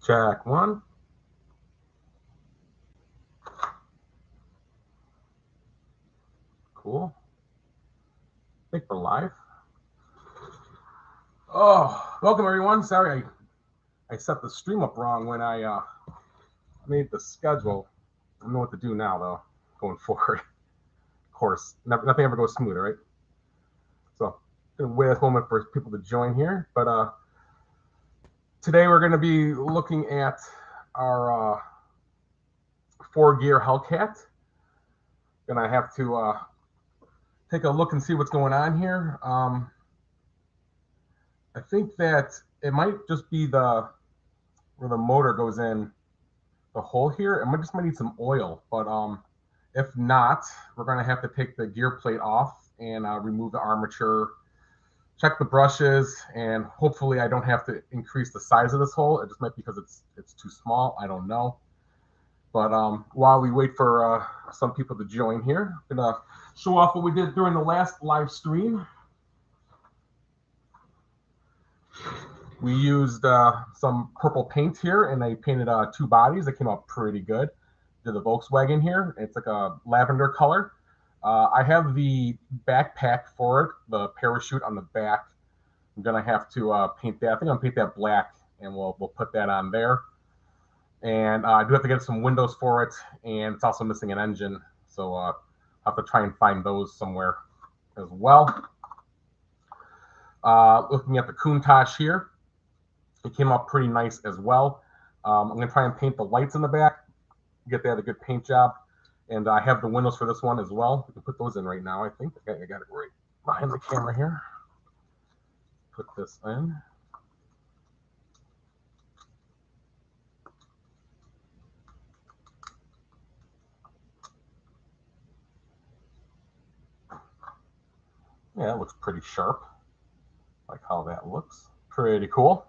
Check one. Cool. I think we're live. Oh, welcome everyone. Sorry I set the stream up wrong when I made the schedule. I don't know what to do now though, going forward. Of course, nothing ever goes smoother, right? So, gonna wait a moment for people to join here. But today we're gonna be looking at our 4-gear Hellcat. Gonna have to take a look and see what's going on here. I think that it might just be where the motor goes in the hole here. It might need some oil, but if not, we're gonna have to take the gear plate off and remove the armature, check the brushes, and hopefully I don't have to increase the size of this hole. It just might be because it's too small. I don't know. But while we wait for some people to join here, I'm gonna show off what we did during the last live stream. We used some purple paint here, and I painted 2 bodies. That came out pretty good. Did the Volkswagen here. It's like a lavender color. I have the backpack for it, the parachute on the back. I'm gonna have to paint that. I think I'm gonna paint that black, and we'll put that on there. And I do have to get some windows for it, and it's also missing an engine, so I'll have to try and find those somewhere as well. Looking at the Countach here, it came out pretty nice as well. I'm going to try and paint the lights in the back, get that a good paint job. And I have the windows for this one as well. We can put those in right now, I think. Okay, I got it right behind the camera here. Put this in. Yeah, it looks pretty sharp. Like how that looks. Pretty cool.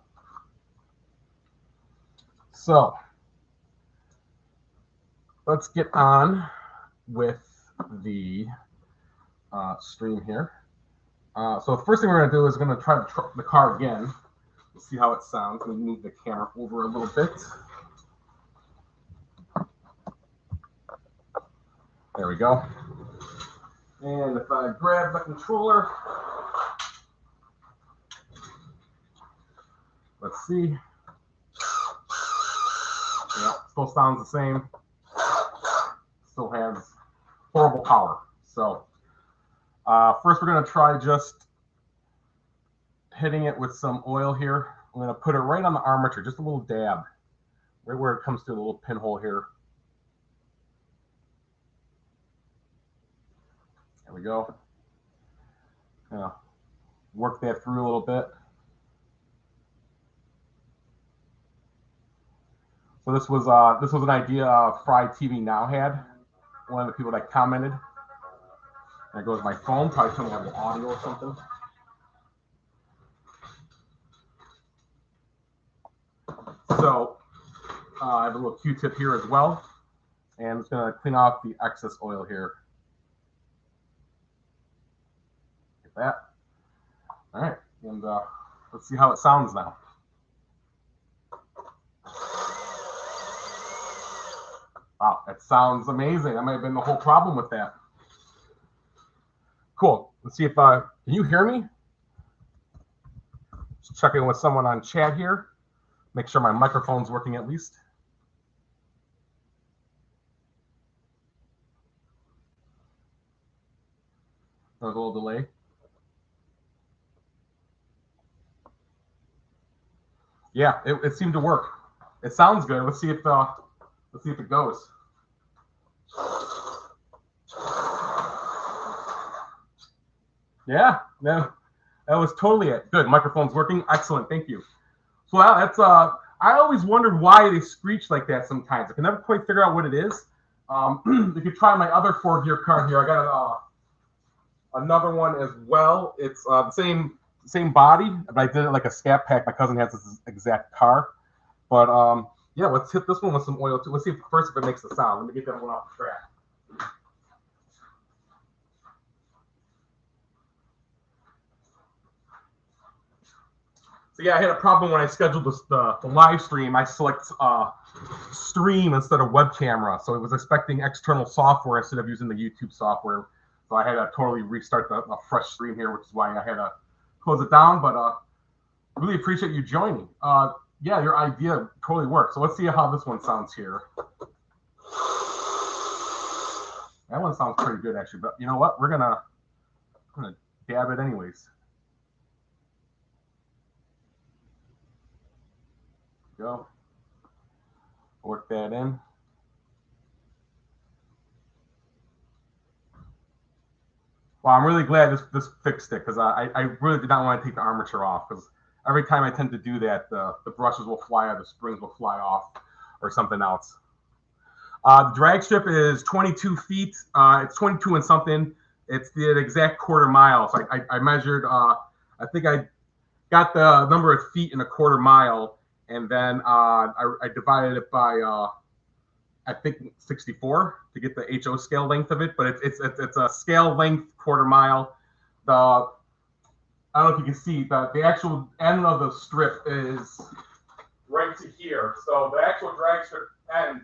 So, let's get on with the stream here. So the first thing we're going to do is going to try the car again. We'll see how it sounds. Let me move the camera over a little bit. There we go. And if I grab the controller, let's see. Yeah, still sounds the same. Still has horrible power. So first we're going to try just hitting it with some oil here. I'm going to put it right on the armature, just a little dab, right where it comes to a little pinhole here. There we go. Work that through a little bit. So this was an idea Fry TV Now had. One of the people that commented. There goes my phone. Probably coming out of the audio or something. So I have a little Q-tip here as well, and I'm just gonna clean off the excess oil here. Get that. All right, and let's see how it sounds now. Wow, that sounds amazing. That might have been the whole problem with that. Cool. Let's see if can you hear me? Just checking with someone on chat here. Make sure my microphone's working at least. There's a little delay. Yeah, it seemed to work. It sounds good. Let's see if it goes. Yeah, no, that was totally it. Good. Microphone's working. Excellent. Thank you. So that's I always wondered why they screech like that sometimes. I can never quite figure out what it is. If you try my other 4-gear car here, I got another one as well. It's the same body, but I did it like a scat pack. My cousin has this exact car. But yeah, let's hit this one with some oil too. Let's see first if it makes a sound. Let me get that one off the track. So yeah, I had a problem when I scheduled the live stream. I select stream instead of web camera, so it was expecting external software instead of using the YouTube software. So I had to totally restart a fresh stream here, which is why I had to close it down. But really appreciate you joining. Yeah, your idea totally works. So let's see how this one sounds here. That one sounds pretty good actually. But you know what? I'm gonna dab it anyways. Go. Work that in. Well, I'm really glad this fixed it because I really did not want to take the armature off because every time I tend to do that, the brushes will fly out, the springs will fly off, or something else. The drag strip is 22 feet. It's 22 and something. It's the exact quarter mile. So I measured. I think I got the number of feet in a quarter mile, and then I divided it by I think 64 to get the HO scale length of it. But it's a scale length quarter mile. I don't know if you can see the actual end of the strip is right to here. So the actual drag strip ends.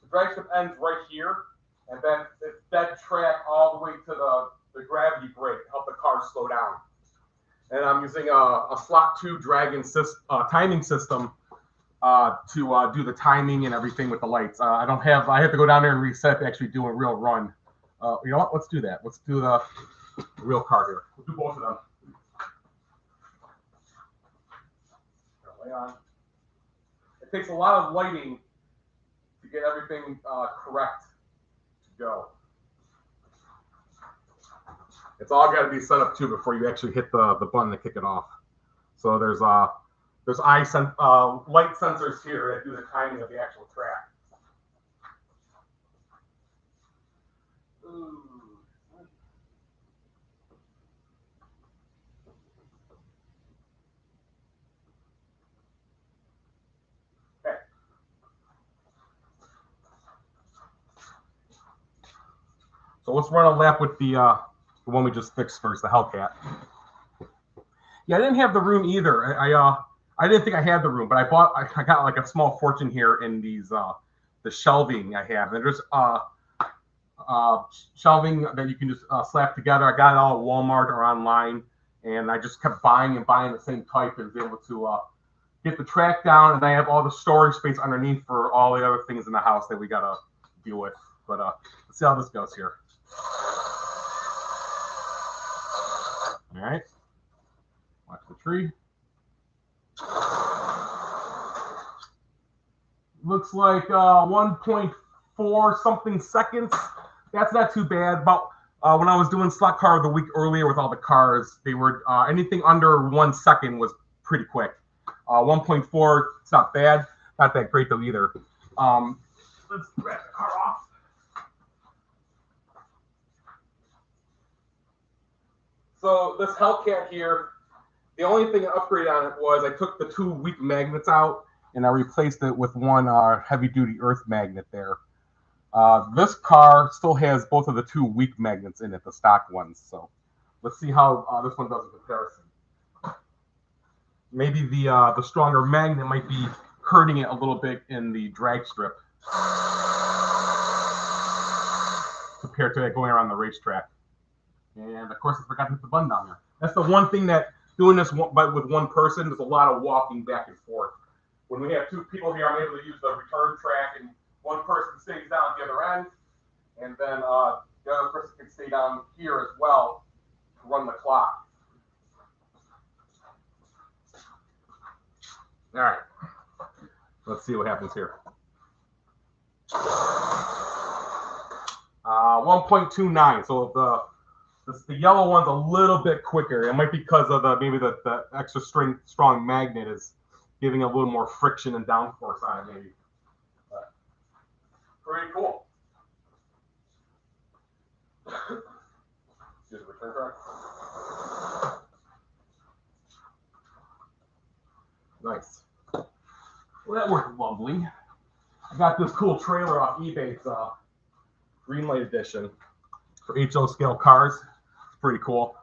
The drag strip ends right here, and then it's dead track all the way to the gravity brake to help the car slow down. And I'm using a slot 2 dragon timing system to do the timing and everything with the lights. I have to go down there and reset to actually do a real run. You know what? Let's do that. Let's do the real car here. We'll do both of them. Lay on. It takes a lot of lighting to get everything correct to go. It's all got to be set up too before you actually hit the button to kick it off. So there's light sensors here that do the timing of the actual track. Ooh. Okay. So let's run a lap with the one we just fixed first, the Hellcat. Yeah, I didn't have the room either. I didn't think I had the room, but I got like a small fortune here in these the shelving I have. And there's shelving that you can just slap together. I got it all at Walmart or online, and I just kept buying the same type and was able to get the track down. And I have all the storage space underneath for all the other things in the house that we gotta deal with. But let's see how this goes here. All right, watch the tree. Looks like 1.4 something seconds. That's not too bad. But when I was doing slot car of the week earlier with all the cars, they were anything under 1 second was pretty quick. 1.4, it's not bad. Not that great though either. Let's grab the car off. So this Hellcat here, the only thing I upgraded on it was I took the 2 weak magnets out and I replaced it with one heavy-duty earth magnet there. This car still has both of the 2 weak magnets in it, the stock ones. So let's see how this one does in comparison. Maybe the stronger magnet might be hurting it a little bit in the drag strip compared to it going around the racetrack. And of course, I forgot to hit the button down there. That's the one thing that doing this with one person, there's a lot of walking back and forth. When we have 2 people here, I'm able to use the return track, and one person stays down at the other end, and then the other person can stay down here as well to run the clock. All right, let's see what happens here. 1.29. So the yellow one's a little bit quicker. It might be because of maybe the extra strong magnet is giving a little more friction and downforce on it, maybe. But pretty cool. Just return card. Nice. Well, that worked lovely. I got this cool trailer off eBay. It's Greenlight edition for HO scale cars. It's pretty cool.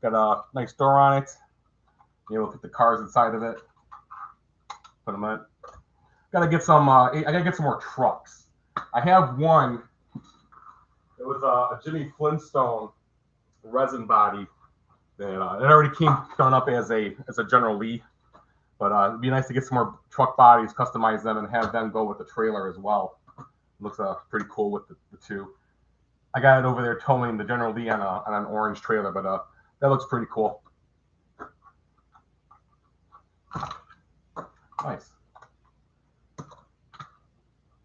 Got a nice door on it. You know, put the cars inside of it. Put them in. Gotta get some. I gotta get some more trucks. I have one. It was a Jimmy Flintstone resin body that it already came done up as a General Lee. But it'd be nice to get some more truck bodies, customize them, and have them go with the trailer as well. Looks pretty cool with the two. I got it over there towing the General Lee on an orange trailer, but that looks pretty cool. Nice.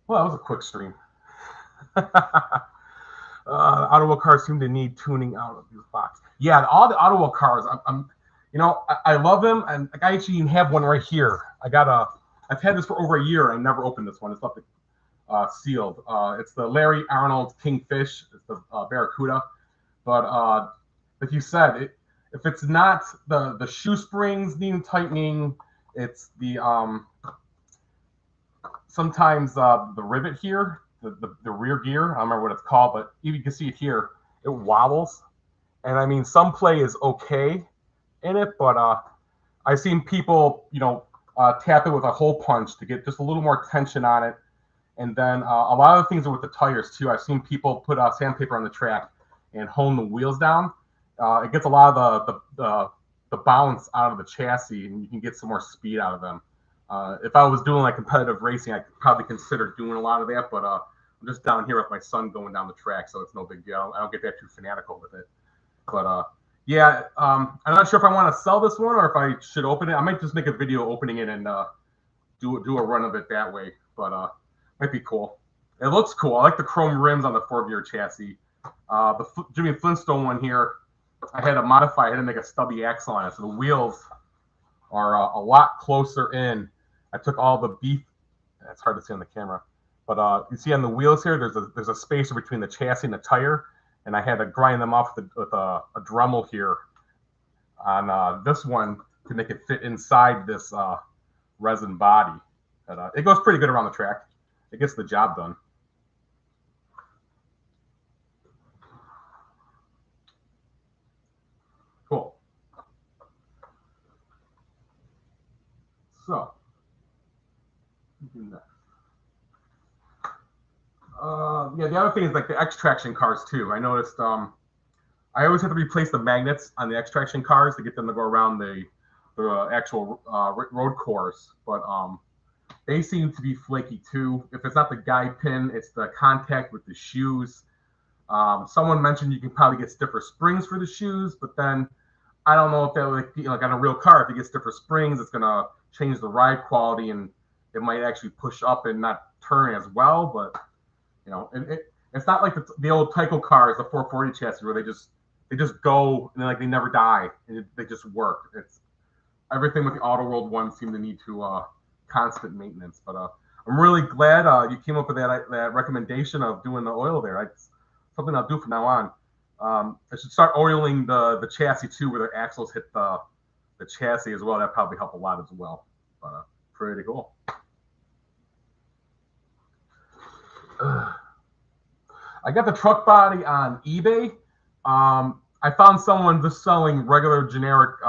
Well, that was a quick stream. Autoworld cars seem to need tuning out of these boxes. Yeah, all the autoworld cars, I love them, and I actually even have one right here. I've had this for over a year, and I never opened this one. It's left sealed. It's the Larry Arnold Kingfish. It's the Barracuda. But like you said, if it's not the shoe springs needing tightening, it's the sometimes the rivet here, the rear gear. I don't remember what it's called, but you can see it here. It wobbles, and I mean some play is okay in it, but I've seen people tap it with a hole punch to get just a little more tension on it. And then a lot of the things are with the tires too. I've seen people put sandpaper on the track and hone the wheels down. It gets a lot of the bounce out of the chassis, and you can get some more speed out of them. If I was doing like competitive racing, I could probably consider doing a lot of that. But I'm just down here with my son going down the track, so it's no big deal. I don't get that too fanatical with it. But yeah, I'm not sure if I want to sell this one or if I should open it. I might just make a video opening it and do a run of it that way. But might be cool. It looks cool. I like the chrome rims on the 4-gear chassis. The Jimmy Flintstone one here, I had to modify. I had to make a stubby axle on it, so the wheels are a lot closer in. I took all the beef. It's hard to see on the camera, but you see on the wheels here, there's a spacer between the chassis and the tire, and I had to grind them off with a Dremel here on this one to make it fit inside this resin body. But it goes pretty good around the track. It gets the job done. Cool. So, yeah, the other thing is like the X-Traction cars too. I noticed I always have to replace the magnets on the X-Traction cars to get them to go around the actual road course, but they seem to be flaky too. If it's not the guide pin, it's the contact with the shoes. Someone mentioned you can probably get stiffer springs for the shoes, but then I don't know if that like on a real car, if you get stiffer springs, it's gonna change the ride quality and it might actually push up and not turn as well. But it's not like the old Tyco cars, the 440 chassis, where they just go and they never die and they just work. It's everything with the Autoworld one seem to need to constant maintenance. But I'm really glad you came up with that recommendation of doing the oil there. It's something I'll do from now on. I should start oiling the chassis too, where the axles hit the chassis as well. That probably help a lot as well. But pretty cool. I got the truck body on eBay. I found someone just selling regular generic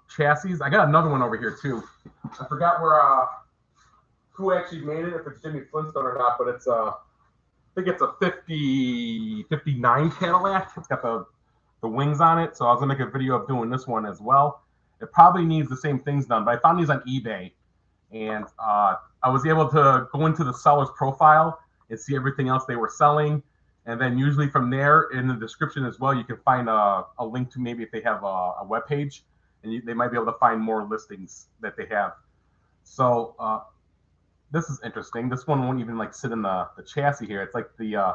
chassis. I got another one over here too. I forgot who actually made it, if it's Jimmy Flintstone or not, but it's I think it's a 59 Cadillac. It's got the wings on it. So I was gonna make a video of doing this one as well. It probably needs the same things done, but I found these on eBay, and I was able to go into the seller's profile and see everything else they were selling. And then usually from there in the description as well, you can find a link to maybe if they have a web page, and they might be able to find more listings that they have. So this is interesting. This one won't even sit in the chassis here. It's like the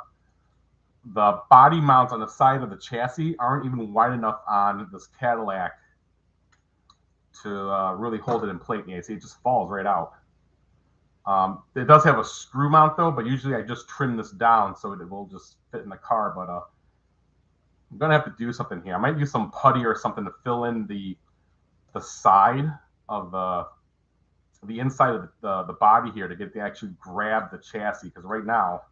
body mounts on the side of the chassis aren't even wide enough on this Cadillac to really hold it in place. Yeah, see, it just falls right out. It does have a screw mount though, but usually I just trim this down so it will just fit in the car. But I'm gonna have to do something here. I might use some putty or something to fill in the side of the inside of the body here to get to actually grab the chassis, because right now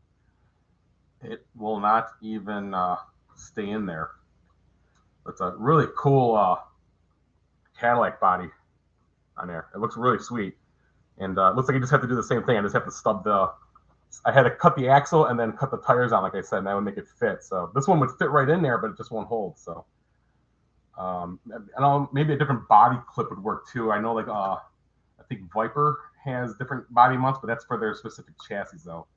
it will not even stay in there. It's a really cool Cadillac body. on there. It looks really sweet. And it looks like you just have to do the same thing. I just have to stub I had to cut the axle and then cut the tires on, like I said, and that would make it fit. So this one would fit right in there, but it just won't hold. So I don't know, maybe a different body clip would work too. I know, like I think Viper has different body mounts, but that's for their specific chassis though.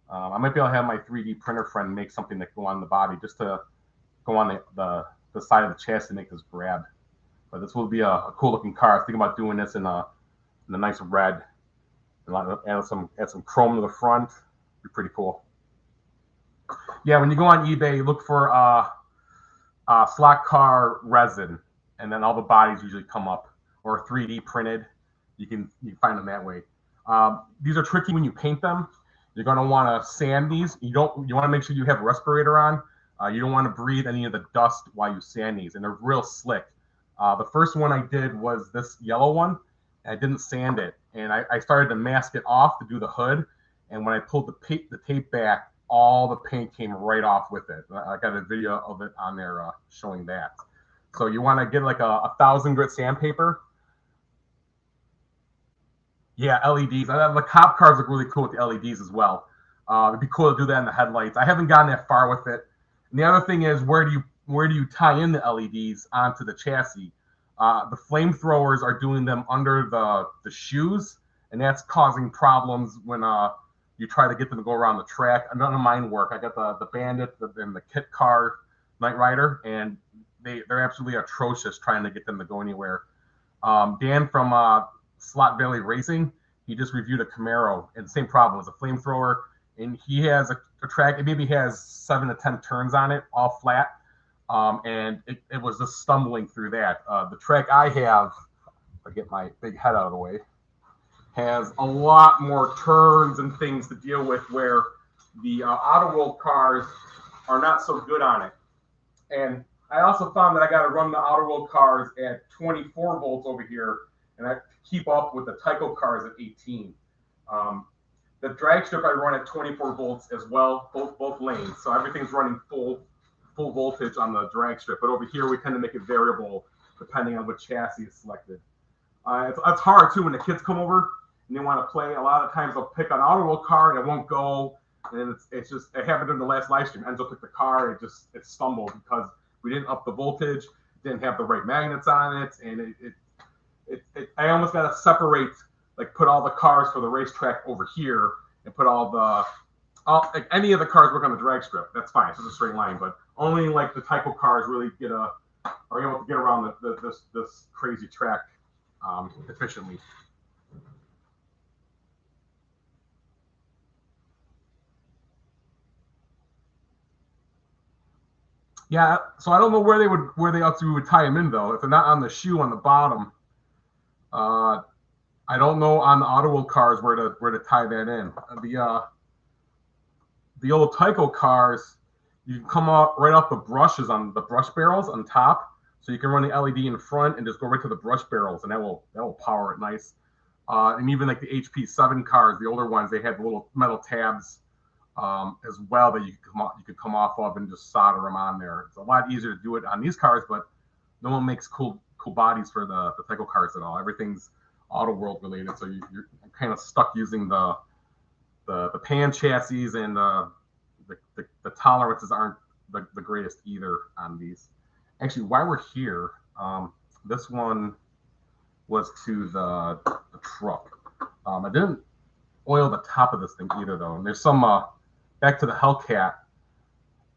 I might be able to have my 3D printer friend make something that go on the body just to go on the side of the chassis to make this grab. But this will be a cool looking car. I was thinking about doing this in a nice red. Add some chrome to the front. Be pretty cool. Yeah, when you go on eBay, look for slot car resin, and then all the bodies usually come up, or 3D printed. You can find them that way. These are tricky when you paint them. You're going to want to sand these. You want to make sure you have a respirator on. You don't want to breathe any of the dust while you sand these, and they're real slick. The first one I did was this yellow one. I didn't sand it, and I started to mask it off to do the hood. And when I pulled the tape back, all the paint came right off with it. I got a video of it on there showing that. So you want to get like a 1,000 grit sandpaper. Yeah, LEDs. The cop cars look really cool with the LEDs as well. It'd be cool to do that in the headlights. I haven't gotten that far with it. And the other thing is, where do you tie in the LEDs onto the chassis? The flamethrowers are doing them under the shoes, and that's causing problems when you try to get them to go around the track. None of mine work. I got the Bandit and the Kit Car Night Rider, and they're absolutely atrocious trying to get them to go anywhere. Dan from Slot Valley Racing, he just reviewed a Camaro, and same problem. It was a flamethrower, and he has a track. It maybe has 7 to 10 turns on it, all flat. And it was just stumbling through that. The track I have, I'll get my big head out of the way, has a lot more turns and things to deal with, where the autoworld cars are not so good on it. And I also found that I got to run the autoworld cars at 24 volts over here, and I keep up with the tyco cars at 18. The drag strip I run at 24 volts as well, both lanes, so everything's running full voltage on the drag strip. But over here, we kind of make it variable depending on what chassis is selected. It's hard too when the kids come over and they want to play. A lot of times they'll pick an autoworld car and it won't go, and it happened in the last live stream. Enzo picked the car, it stumbled because we didn't up the voltage, didn't have the right magnets on it, and I almost got to separate, like put all the cars for the racetrack over here and put like any of the cars work on the drag strip. That's fine. It's just a straight line, but only like the tyco cars really are able to get around this crazy track efficiently. Yeah, so I don't know where they would tie them in though. If they're not on the shoe on the bottom, I don't know on the autoworld cars where to tie that in. The old tyco cars, you can come out right off the brushes on the brush barrels on top, so you can run the LED in front and just go right to the brush barrels, and that will power it nice. And even like the HP7 cars, the older ones, they have little metal tabs as well that you could come off of and just solder them on there. It's a lot easier to do it on these cars, but no one makes cool bodies for the tyco cars at all. Everything's autoworld related, so you're kind of stuck using the pan chassis, and the tolerances aren't the greatest either on these. Actually, while we're here, this one was to the truck. I didn't oil the top of this thing either, though. And there's some back to the Hellcat.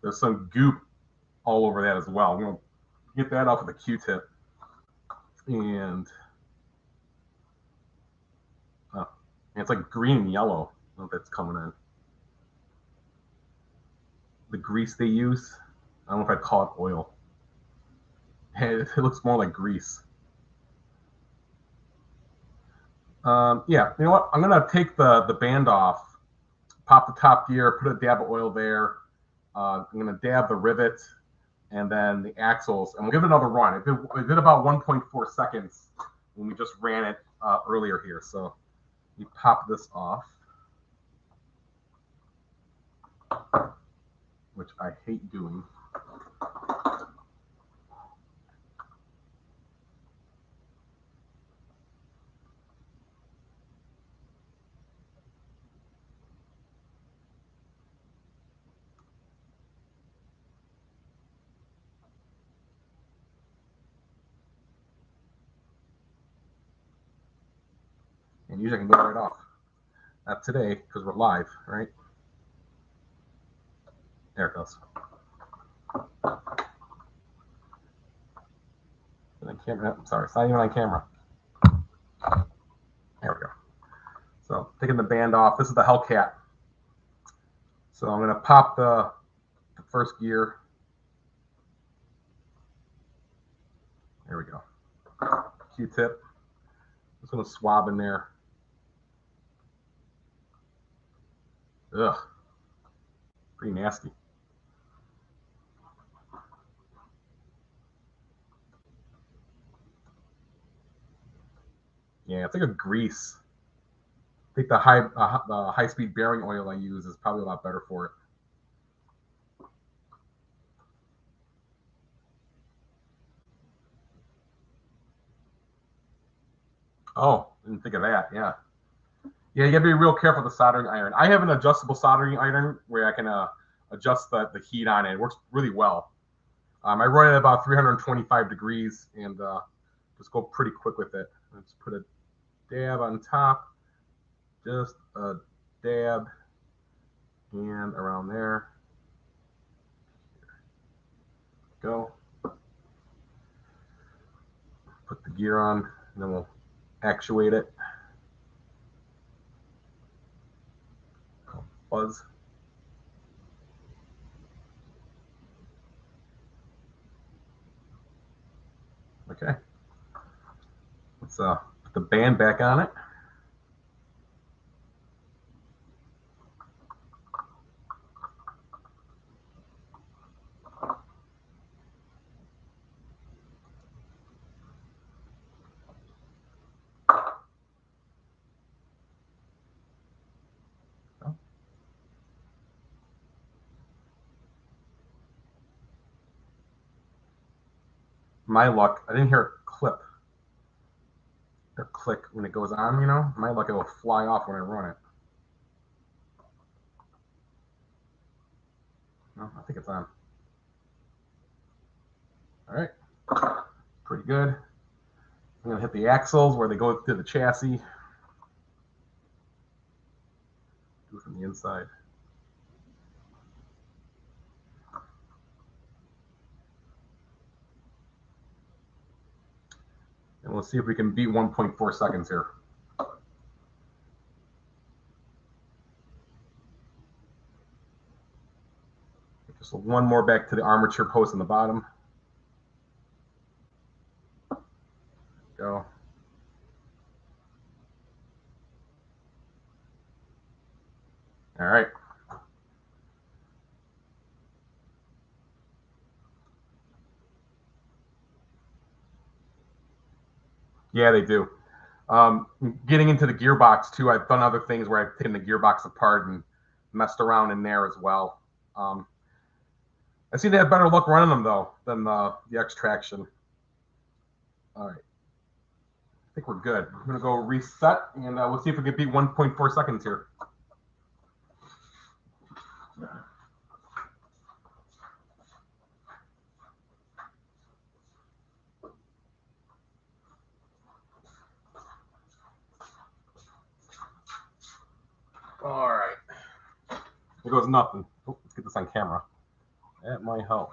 There's some goop all over that as well. I'm gonna get that off with a Q-tip, and it's like green and yellow. I don't know if that's coming in. The grease they use, I don't know if I'd call it oil. It looks more like grease. Yeah, you know what? I'm gonna take the band off, pop the top gear, put a dab of oil there. I'm gonna dab the rivet and then the axles, and we'll give it another run. It did about 1.4 seconds when we just ran it earlier here. So you pop this off, which I hate doing. And usually I can get it right off. Not today, because we're live, right? There it goes. On camera. I'm sorry, it's not even on camera. There we go. So taking the band off. This is the Hellcat. So I'm going to pop the first gear. There we go. Q-tip. Just going to swab in there. Ugh. Pretty nasty. Yeah, it's like a grease. I think the high-speed bearing oil I use is probably a lot better for it. Oh, didn't think of that. Yeah. Yeah, you got to be real careful with the soldering iron. I have an adjustable soldering iron where I can adjust the heat on it. It works really well. I run it at about 325 degrees and just go pretty quick with it. Let's put a dab on top, just a dab, and around there. Go. Put the gear on, and then we'll actuate it. Buzz. Okay. Let's put the band back on it. My luck, I didn't hear it clip or click when it goes on, you know. My luck, it will fly off when I run it. No, I think it's on. All right, pretty good. I'm gonna hit the axles where they go through the chassis. Do it from the inside. And we'll see if we can beat 1.4 seconds here. Just one more back to the armature post on the bottom. Go. All right. Yeah, they do. Getting into the gearbox too, I've done other things where I've taken the gearbox apart and messed around in there as well. I seem to have better luck running them though than the X-Traction. All right, I think we're good. I'm gonna go reset and we'll see if we can beat 1.4 seconds here. All right. There goes nothing. Oh, let's get this on camera. That might help.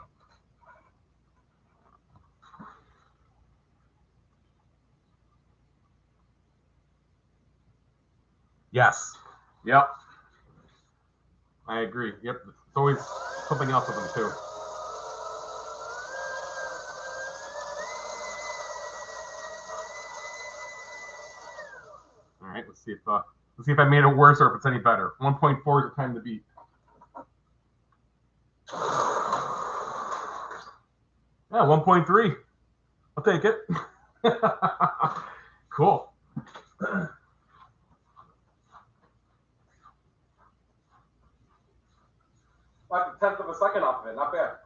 Yes. Yep. I agree. Yep. It's always something else with them too. All right. Let's see if I made it worse or if it's any better. 1.4 is the time to beat. Yeah, 1.3. I'll take it. Cool. 1/10 of a second off of it. Not bad.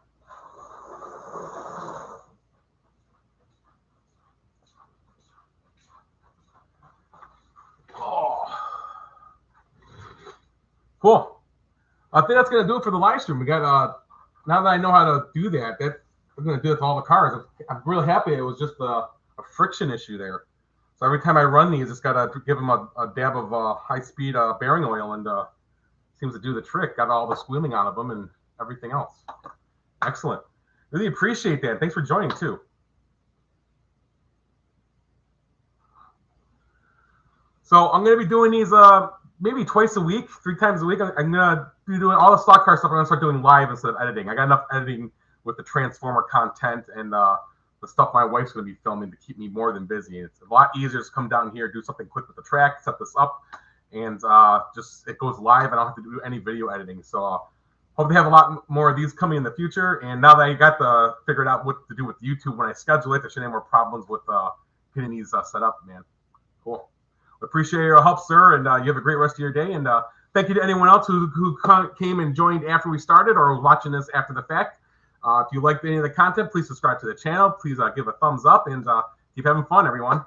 Oh. Cool. I think that's gonna do it for the live stream. We got now that I know how to do that, I'm gonna do it to all the cars. I'm really happy it was just a friction issue there. So every time I run these, just gotta give them a dab of high-speed bearing oil, and seems to do the trick. Got all the squealing out of them and everything else. Excellent. Really appreciate that. Thanks for joining too. So I'm going to be doing these maybe twice a week, 3 times a week. I'm going to be doing all the stock car stuff. I'm going to start doing live instead of editing. I got enough editing with the Transformer content and the stuff my wife's going to be filming to keep me more than busy. It's a lot easier to come down here, do something quick with the track, set this up, and just it goes live. I don't have to do any video editing. So hope to have a lot more of these coming in the future. And now that I got figured out what to do with YouTube when I schedule it, there shouldn't have more problems with getting these set up, man. Cool. Appreciate your help, sir, and you have a great rest of your day. And thank you to anyone else who came and joined after we started or was watching this after the fact. If you liked any of the content, please subscribe to the channel. Please give a thumbs up and keep having fun, everyone.